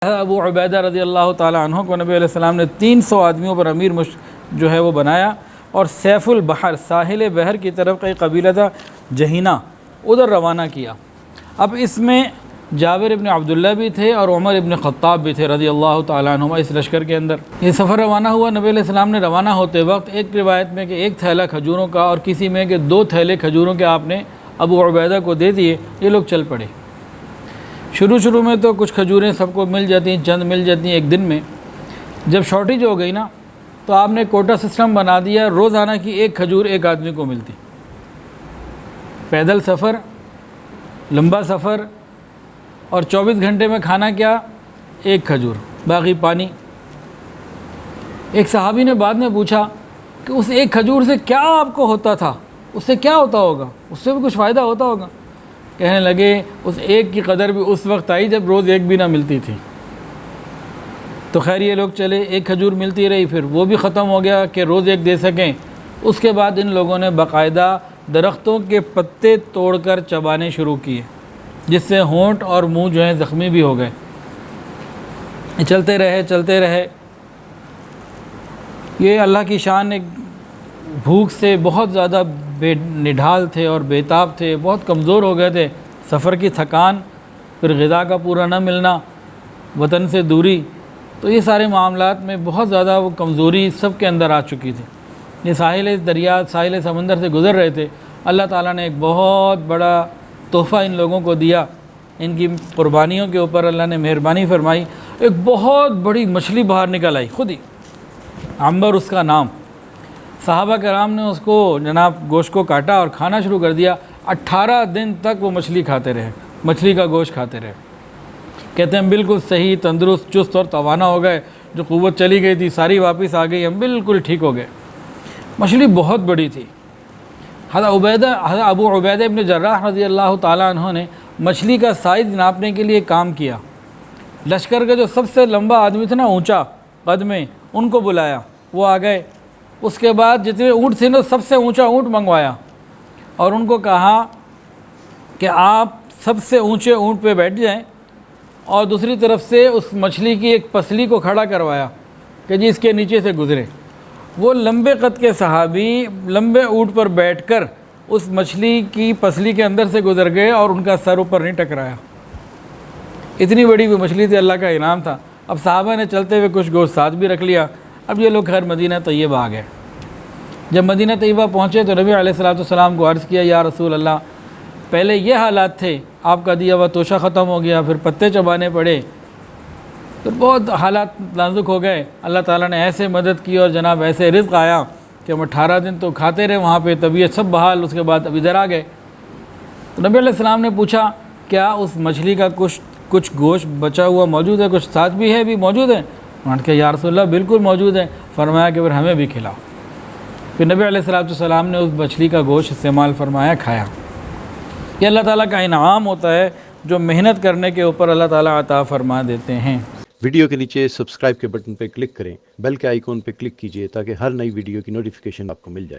ابو عبیدہ رضی اللہ تعالیٰ عنہ کو نبی علیہ السلام نے 300 آدمیوں پر امیر جو ہے وہ بنایا اور سیف البحر ساحل بحر کی طرف کا قبیلہ تھا جہینہ ادھر روانہ کیا۔ اب اس میں جابر ابن عبداللہ بھی تھے اور عمر ابن خطاب بھی تھے رضی اللہ تعالیٰ عنہما اس لشکر کے اندر۔ یہ سفر روانہ ہوا، نبی علیہ السلام نے روانہ ہوتے وقت ایک روایت میں کہ 1 تھیلا کھجوروں کا اور کسی میں کہ 2 تھیلے کھجوروں کے آپ نے ابو عبیدہ کو دے دیے۔ یہ لوگ چل پڑے۔ شروع میں تو کچھ کھجوریں سب کو مل جاتی ہیں، چند مل جاتی ہیں ایک دن میں۔ جب شارٹیج ہو گئی نا تو آپ نے کوٹا سسٹم بنا دیا، روزانہ کی 1 کھجور ایک آدمی کو ملتی۔ پیدل سفر، لمبا سفر، اور 24 گھنٹے میں کھانا کیا؟ 1 کھجور، باقی پانی۔ ایک صحابی نے بعد میں پوچھا کہ اس 1 کھجور سے کیا آپ کو ہوتا تھا؟ اس سے کیا ہوتا ہوگا؟ اس سے بھی کچھ فائدہ ہوتا ہوگا؟ کہنے لگے اس 1 کی قدر بھی اس وقت آئی جب روز 1 بھی نہ ملتی تھی۔ تو خیر یہ لوگ چلے، 1 کھجور ملتی رہی، پھر وہ بھی ختم ہو گیا کہ روز 1 دے سکیں۔ اس کے بعد ان لوگوں نے باقاعدہ درختوں کے پتے توڑ کر چبانے شروع کیے، جس سے ہونٹ اور منہ جو ہیں زخمی بھی ہو گئے۔ چلتے رہے۔ یہ اللہ کی شان، ایک بھوک سے بہت زیادہ نڈھال تھے اور بےتاب تھے، بہت کمزور ہو گئے تھے۔ سفر کی تھکان، پھر غذا کا پورا نہ ملنا، وطن سے دوری، تو یہ سارے معاملات میں بہت زیادہ وہ کمزوری سب کے اندر آ چکی تھی۔ یہ ساحل سمندر سے گزر رہے تھے۔ اللہ تعالیٰ نے ایک بہت بڑا تحفہ ان لوگوں کو دیا، ان کی قربانیوں کے اوپر اللہ نے مہربانی فرمائی۔ ایک بہت بڑی مچھلی باہر نکل آئی، خود ہی عنبر اس کا نام۔ صحابہ کرام نے اس کو جناب گوشت کو کاٹا اور کھانا شروع کر دیا۔ 18 دن تک وہ مچھلی کھاتے رہے، مچھلی کا گوشت کھاتے رہے۔ کہتے ہیں بالکل صحیح، تندرست، چست اور توانا ہو گئے۔ جو قوت چلی گئی تھی ساری واپس آ گئی، ہم بالکل ٹھیک ہو گئے۔ مچھلی بہت بڑی تھی۔ حضرت ابو عبیدہ ابن جراح رضی اللہ تعالیٰ عنہ نے مچھلی کا سائز ناپنے کے لیے کام کیا۔ لشکر کا جو سب سے لمبا آدمی تھا نا، اونچا قد میں، ان کو بلایا، وہ آ گئے۔ اس کے بعد جتنے اونٹ تھے نا، سب سے اونچا اونٹ منگوایا اور ان کو کہا کہ آپ سب سے اونچے اونٹ پہ بیٹھ جائیں، اور دوسری طرف سے اس مچھلی کی ایک پسلی کو کھڑا کروایا کہ جی اس کے نیچے سے گزرے۔ وہ لمبے قد کے صحابی لمبے اونٹ پر بیٹھ کر اس مچھلی کی پسلی کے اندر سے گزر گئے اور ان کا سر اوپر نہیں ٹکرایا۔ اتنی بڑی وہ مچھلی تھی، اللہ کا انعام تھا۔ اب صحابہ نے چلتے ہوئے کچھ گوشت ساتھ بھی رکھ لیا۔ اب یہ لوگ خیر مدینہ طیبہ آ گئے۔ جب مدینہ طیبہ پہنچے تو نبی علیہ السلام کو عرض کیا، یا رسول اللہ، پہلے یہ حالات تھے، آپ کا دیا ہوا توشہ ختم ہو گیا، پھر پتے چبانے پڑے، تو بہت حالات نازک ہو گئے۔ اللہ تعالیٰ نے ایسے مدد کی اور جناب ایسے رزق آیا کہ ہم 18 دن تو کھاتے رہے وہاں پہ، طبیعت سب بحال۔ اس کے بعد اب ادھر آ گئے تو نبی علیہ السلام نے پوچھا، کیا اس مچھلی کا کچھ گوشت بچا ہوا موجود ہے؟ کچھ ساتھ بھی ہے، بھی موجود ہے؟ انہوں نے کہا یا رسول اللہ بالکل موجود ہے۔ فرمایا کہ پھر ہمیں بھی کھلاؤ۔ پھر نبی علیہ السلام نے اس مچھلی کا گوشت استعمال فرمایا، کھایا۔ یہ اللہ تعالیٰ کا انعام ہوتا ہے جو محنت کرنے کے اوپر اللہ تعالیٰ عطا فرما دیتے ہیں۔ ویڈیو کے نیچے سبسکرائب کے بٹن پہ کلک کریں، بیل کے آئیکن پہ کلک کیجئے تاکہ ہر نئی ویڈیو کی نوٹیفیکیشن آپ کو مل جائے۔